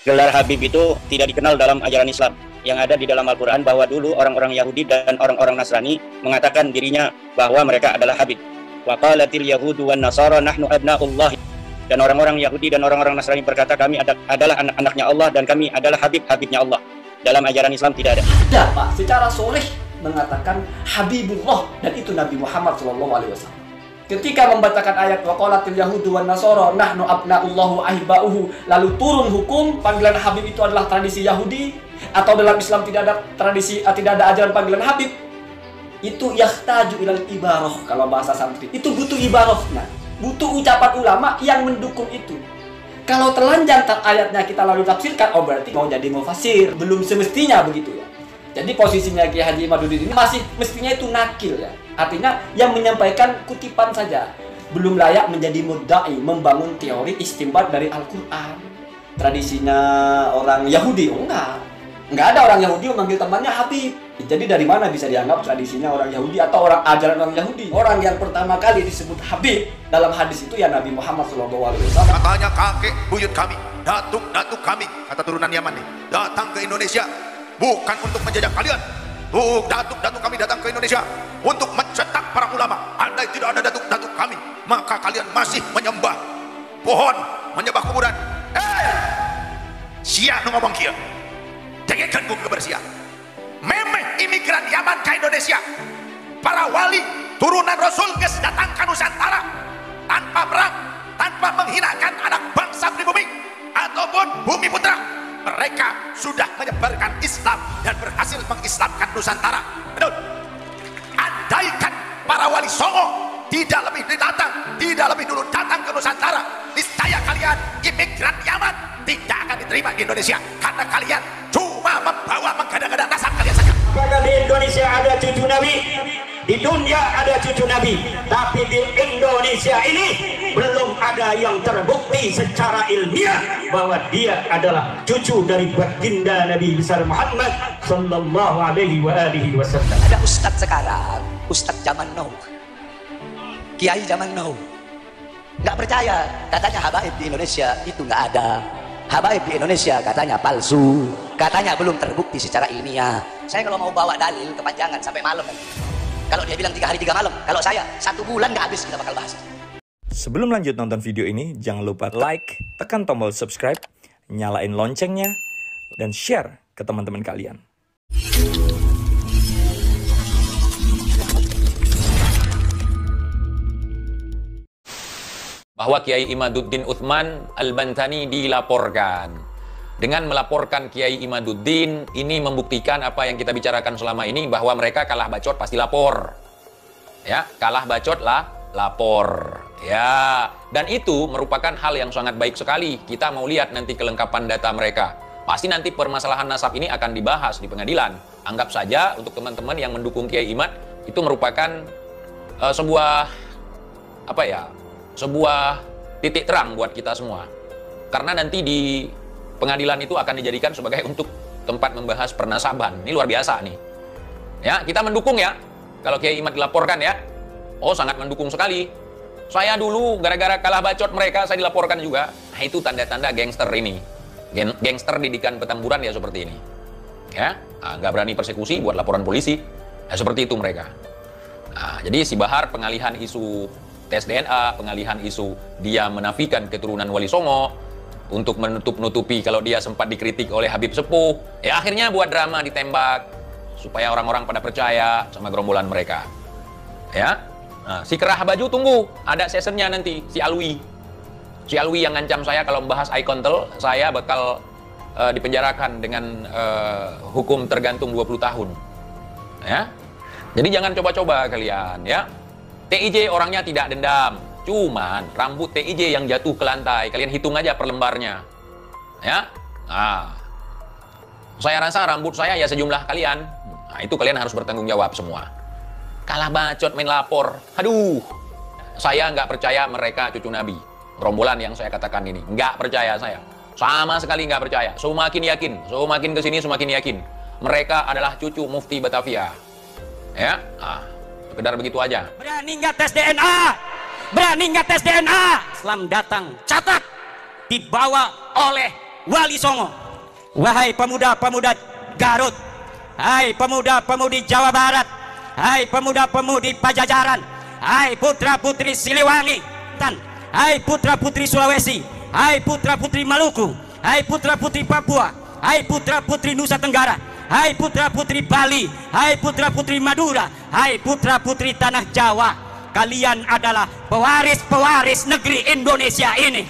Gelar Habib itu tidak dikenal dalam ajaran Islam. Yang ada di dalam Al-Quran bahwa dulu orang-orang Yahudi dan orang-orang Nasrani mengatakan dirinya bahwa mereka adalah Habib. Wa qalatil yahudu wan nasara nahnu abna'ullah. Dan orang-orang Yahudi dan orang-orang Nasrani berkata kami adalah anak-anaknya Allah dan kami adalah Habib-Habibnya Allah. Dalam ajaran Islam tidak ada. Ada Pak, secara sholih mengatakan Habibullah, dan itu Nabi Muhammad SAW. Ketika membacakan ayat wa qalatil yahudu wan nasara nahnu abna'ullahu ahibauhu, lalu turun hukum panggilan Habib itu adalah tradisi Yahudi, atau dalam Islam tidak ada tradisi, tidak ada ajaran panggilan Habib, itu yahtaju ilal ibarah. Kalau bahasa santri itu butuh ibarah, butuh ucapan ulama yang mendukung itu. Kalau telanjang ayatnya kita lalu tafsirkan, oh berarti mau jadi mufasir, belum semestinya begitu ya. Jadi posisinya Kiai Haji Imaduddin ini masih mestinya itu nakil ya. Artinya yang menyampaikan kutipan saja, belum layak menjadi mudda'i, membangun teori istinbat dari Al-Quran. Tradisinya orang Yahudi, enggak ada orang Yahudi memanggil temannya Habib. Jadi dari mana bisa dianggap tradisinya orang Yahudi atau orang ajaran orang Yahudi? Orang yang pertama kali disebut Habib dalam hadis itu ya Nabi Muhammad SAW. Katanya kakek buyut kami, datuk kami, kata turunan Yaman nih, datang ke Indonesia bukan untuk menjajah kalian. Tuh, datuk kami datang ke Indonesia untuk mencetak para ulama. Andai tidak ada datuk kami, maka kalian masih menyembah pohon, menyembah kuburan. Sia nu ngomong kia, dengarkan gue kebersihan. Memeh imigran Yaman ke Indonesia, para wali turunan Rasul geus datang ke Nusantara tanpa perang, tanpa menghinakan anak bangsa pribumi ataupun bumi putra. Mereka sudah menyebarkan Islam dan berhasil mengislamkan Nusantara. Betul. Andaikan para wali Songo tidak lebih dulu datang ke Nusantara, niscaya kalian imigran Yaman tidak akan diterima di Indonesia, karena kalian cuma membawa menggadang-gadang nasab kalian saja. Maka di Indonesia ada cucu Nabi, di dunia ada cucu Nabi, tapi di Indonesia ini belum ada yang terbukti secara ilmiah bahwa dia adalah cucu dari baginda Nabi besar Muhammad sallallahu alaihi wasallam. Ada ustadz sekarang, ustadz zaman now, kiai zaman now, nggak percaya, katanya habaib di Indonesia itu nggak ada. Habaib di Indonesia katanya palsu, katanya belum terbukti secara ilmiah. Saya kalau mau bawa dalil kepanjangan sampai malam. Kalau dia bilang 3 hari 3 malam, kalau saya 1 bulan nggak habis kita bakal bahas. Sebelum lanjut nonton video ini, jangan lupa like, tekan tombol subscribe, nyalain loncengnya, dan share ke teman-teman kalian. Bahwa Kiai Imaduddin Utsman Al-Bantani dilaporkan. Dengan melaporkan Kiai Imaduddin, ini membuktikan apa yang kita bicarakan selama ini, bahwa mereka kalah bacot pasti lapor. Ya, kalah bacot lah lapor. Ya, dan itu merupakan hal yang sangat baik sekali. Kita mau lihat nanti kelengkapan data mereka. Pasti nanti permasalahan nasab ini akan dibahas di pengadilan. Anggap saja untuk teman-teman yang mendukung Kiai Imad, itu merupakan sebuah titik terang buat kita semua. Karena nanti di pengadilan itu akan dijadikan sebagai untuk tempat membahas pernasaban. Ini luar biasa nih. Ya, kita mendukung ya. Kalau Kiai Imad dilaporkan ya. Oh, sangat mendukung sekali. Saya dulu gara-gara kalah bacot mereka saya dilaporkan juga. Nah, itu tanda-tanda gangster ini. Gangster didikan Petamburan ya seperti ini. Ya, nggak berani persekusi buat laporan polisi. Ya, seperti itu mereka. Nah, jadi si Bahar pengalihan isu tes DNA, pengalihan isu dia menafikan keturunan Wali Songo untuk menutup-nutupi kalau dia sempat dikritik oleh Habib Sepuh. Ya akhirnya buat drama ditembak supaya orang-orang pada percaya sama gerombolan mereka. Ya. Nah, si Kerah Baju tunggu, ada seasonnya nanti si Alwi. Si Alwi yang ngancam saya kalau membahas ikontel, saya bakal dipenjarakan dengan hukum tergantung 20 tahun. Ya. Jadi jangan coba-coba kalian ya. TIJ orangnya tidak dendam, cuman rambut TIJ yang jatuh ke lantai, kalian hitung aja per lembarnya, ya. Nah, saya rasa rambut saya ya sejumlah kalian. Nah, itu kalian harus bertanggung jawab semua. Kalah bacot main lapor, aduh. Saya nggak percaya mereka cucu Nabi. Gerombolan yang saya katakan ini, nggak percaya saya. Sama sekali nggak percaya. Semakin yakin, semakin kesini semakin yakin. Mereka adalah cucu Mufti Batavia, ya. Nah. Sekedar begitu aja. Berani nggak tes DNA? Berani nggak tes DNA? Islam datang, catat, dibawa oleh Wali Songo. Wahai pemuda-pemuda Garut, hai pemuda-pemudi Jawa Barat, hai pemuda-pemudi Pajajaran, hai putra-putri Siliwangi, hai putra-putri Sulawesi, hai putra-putri Maluku, hai putra-putri Papua, hai putra-putri Nusa Tenggara, hai putra-putri Bali, hai putra-putri Madura, hai putra-putri Tanah Jawa. Kalian adalah pewaris-pewaris negeri Indonesia ini.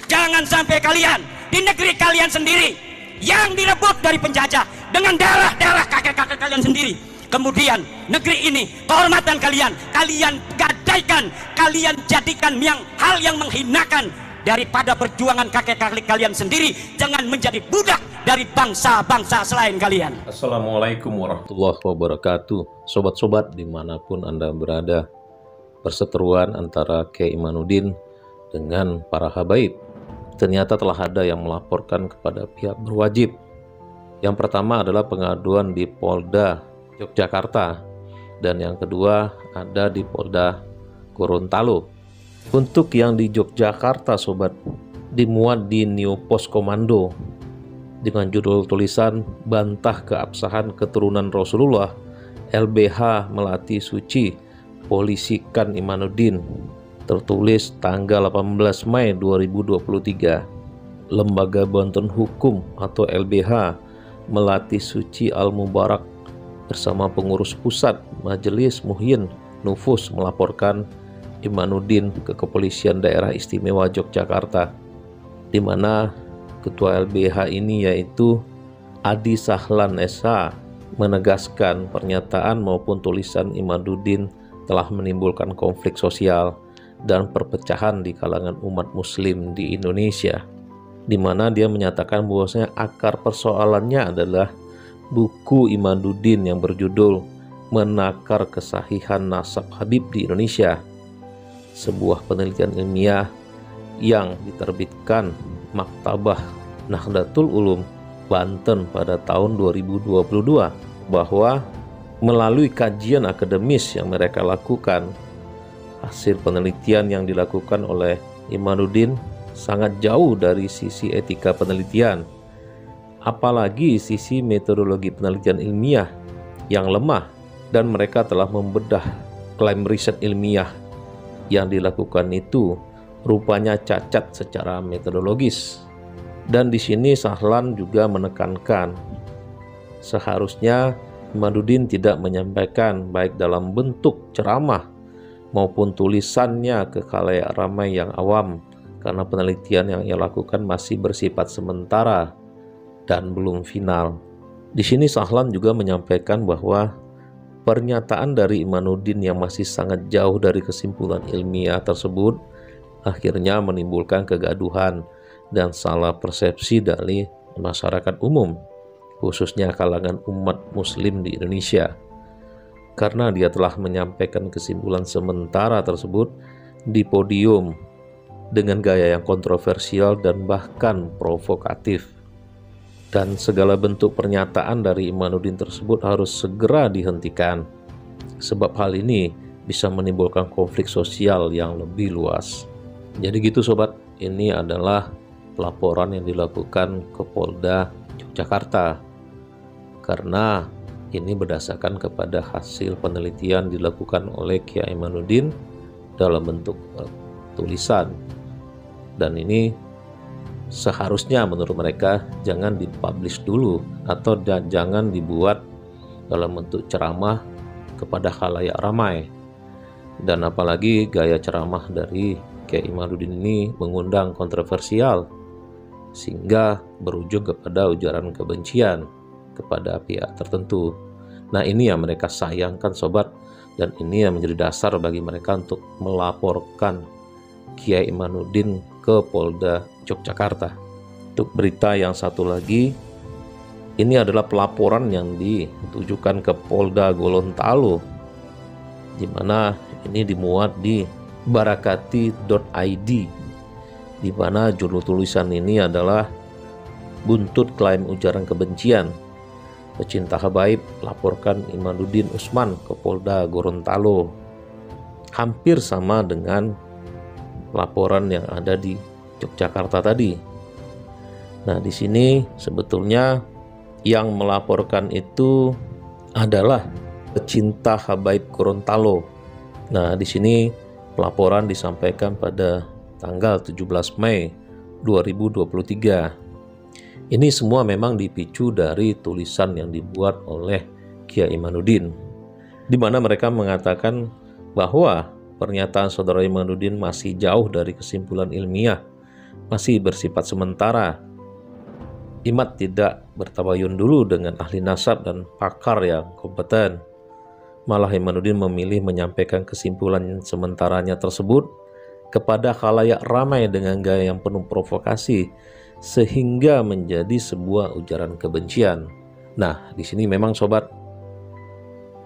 Jangan sampai kalian di negeri kalian sendiri yang direbut dari penjajah dengan darah-darah kakek-kakek kalian sendiri. Kemudian negeri ini, kehormatan kalian, kalian gadaikan, kalian jadikan hal yang menghinakan. Daripada perjuangan kakek-kakek kalian sendiri, jangan menjadi budak dari bangsa-bangsa selain kalian. Assalamualaikum warahmatullahi wabarakatuh. Sobat-sobat dimanapun Anda berada, perseteruan antara Kiai Imanuddin dengan para habaib ternyata telah ada yang melaporkan kepada pihak berwajib. Yang pertama adalah pengaduan di Polda Yogyakarta, dan yang kedua ada di Polda Gorontalo. Untuk yang di Yogyakarta, sobat, dimuat di New Post Komando dengan judul tulisan "Bantah Keabsahan Keturunan Rasulullah, LBH Melati Suci, Polisikan Imanuddin", tertulis tanggal 18 Mei 2023. Lembaga Bantuan Hukum atau LBH Melati Suci Al-Mubarak bersama pengurus pusat Majelis Muhyin Nufus melaporkan Imanuddin ke Kepolisian Daerah Istimewa Yogyakarta, di mana ketua LBH ini yaitu Adi Sahlan SH menegaskan pernyataan maupun tulisan Imanuddin telah menimbulkan konflik sosial dan perpecahan di kalangan umat muslim di Indonesia, di mana dia menyatakan bahwasanya akar persoalannya adalah buku Imanuddin yang berjudul Menakar Kesahihan Nasab Habib di Indonesia, sebuah penelitian ilmiah yang diterbitkan Maktabah Nahdlatul Ulum Banten pada tahun 2022, bahwa melalui kajian akademis yang mereka lakukan, hasil penelitian yang dilakukan oleh Imanuddin sangat jauh dari sisi etika penelitian, apalagi sisi metodologi penelitian ilmiah yang lemah, dan mereka telah membedah klaim riset ilmiah yang dilakukan itu rupanya cacat secara metodologis. Dan di sini Sahlan juga menekankan seharusnya Imanuddin tidak menyampaikan baik dalam bentuk ceramah maupun tulisannya ke khalayak ramai yang awam, karena penelitian yang ia lakukan masih bersifat sementara dan belum final. Di sini Sahlan juga menyampaikan bahwa pernyataan dari Imanuddin yang masih sangat jauh dari kesimpulan ilmiah tersebut akhirnya menimbulkan kegaduhan dan salah persepsi dari masyarakat umum, khususnya kalangan umat muslim di Indonesia, karena dia telah menyampaikan kesimpulan sementara tersebut di podium dengan gaya yang kontroversial dan bahkan provokatif. Dan segala bentuk pernyataan dari Imanuddin tersebut harus segera dihentikan, sebab hal ini bisa menimbulkan konflik sosial yang lebih luas. Jadi gitu sobat, ini adalah laporan yang dilakukan ke Polda Yogyakarta, karena ini berdasarkan kepada hasil penelitian dilakukan oleh Kiai Imanuddin dalam bentuk tulisan, dan ini seharusnya menurut mereka jangan dipublish dulu atau jangan dibuat dalam bentuk ceramah kepada khalayak ramai. Dan apalagi gaya ceramah dari Kiai Imanuddin ini mengundang kontroversial sehingga berujung kepada ujaran kebencian kepada pihak tertentu. Nah, ini yang mereka sayangkan sobat, dan ini yang menjadi dasar bagi mereka untuk melaporkan Kiai Imanuddin ke Polda Yogyakarta. Untuk berita yang satu lagi, ini adalah pelaporan yang ditujukan ke Polda Gorontalo, di mana ini dimuat di barakati.id, di mana judul tulisan ini adalah "Buntut Klaim Ujaran Kebencian, Pecinta Habaib laporkan Imanuddin Usman ke Polda Gorontalo." Hampir sama dengan laporan yang ada di Yogyakarta tadi. Nah, di sini sebetulnya yang melaporkan itu adalah pecinta habaib Gorontalo. Nah, di sini pelaporan disampaikan pada tanggal 17 Mei 2023. Ini semua memang dipicu dari tulisan yang dibuat oleh Kiai Imanuddin, di mana mereka mengatakan bahwa pernyataan saudara Imanuddin masih jauh dari kesimpulan ilmiah, masih bersifat sementara. Imat tidak bertabayun dulu dengan ahli nasab dan pakar yang kompeten. Malah Imanuddin memilih menyampaikan kesimpulan sementaranya tersebut kepada khalayak ramai dengan gaya yang penuh provokasi, sehingga menjadi sebuah ujaran kebencian. Nah, di sini memang sobat,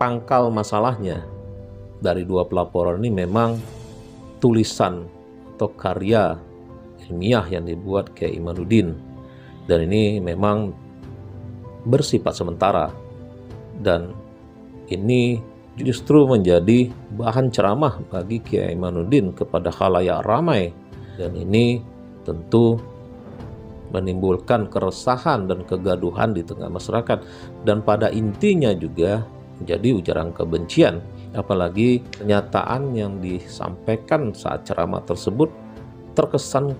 pangkal masalahnya dari dua pelaporan ini memang tulisan atau karya ilmiah yang dibuat Kiai Imanuddin, dan ini memang bersifat sementara, dan ini justru menjadi bahan ceramah bagi Kiai Imanuddin kepada khalayak ramai, dan ini tentu menimbulkan keresahan dan kegaduhan di tengah masyarakat, dan pada intinya juga menjadi ujaran kebencian. Apalagi pernyataan yang disampaikan saat ceramah tersebut terkesan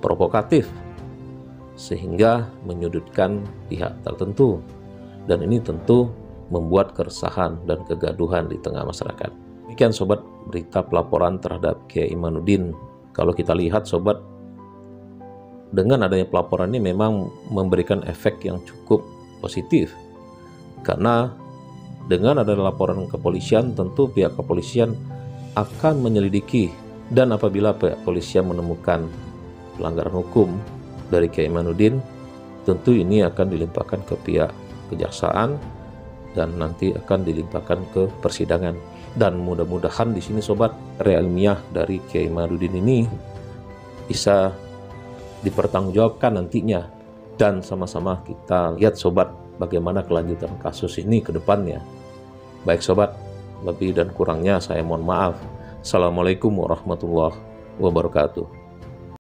provokatif sehingga menyudutkan pihak tertentu, dan ini tentu membuat keresahan dan kegaduhan di tengah masyarakat. Demikian sobat berita pelaporan terhadap Kiai Imanuddin. Kalau kita lihat sobat, dengan adanya pelaporan ini memang memberikan efek yang cukup positif, karena dengan adanya laporan kepolisian, tentu pihak kepolisian akan menyelidiki, dan apabila pihak kepolisian menemukan pelanggaran hukum dari Kiai Imanuddin, tentu ini akan dilimpahkan ke pihak kejaksaan dan nanti akan dilimpahkan ke persidangan. Dan mudah-mudahan di sini sobat, karya ilmiah dari Kiai Imanuddin ini bisa dipertanggungjawabkan nantinya, dan sama-sama kita lihat sobat bagaimana kelanjutan kasus ini ke depannya. Baik sobat, lebih dan kurangnya saya mohon maaf. Assalamualaikum warahmatullahi wabarakatuh.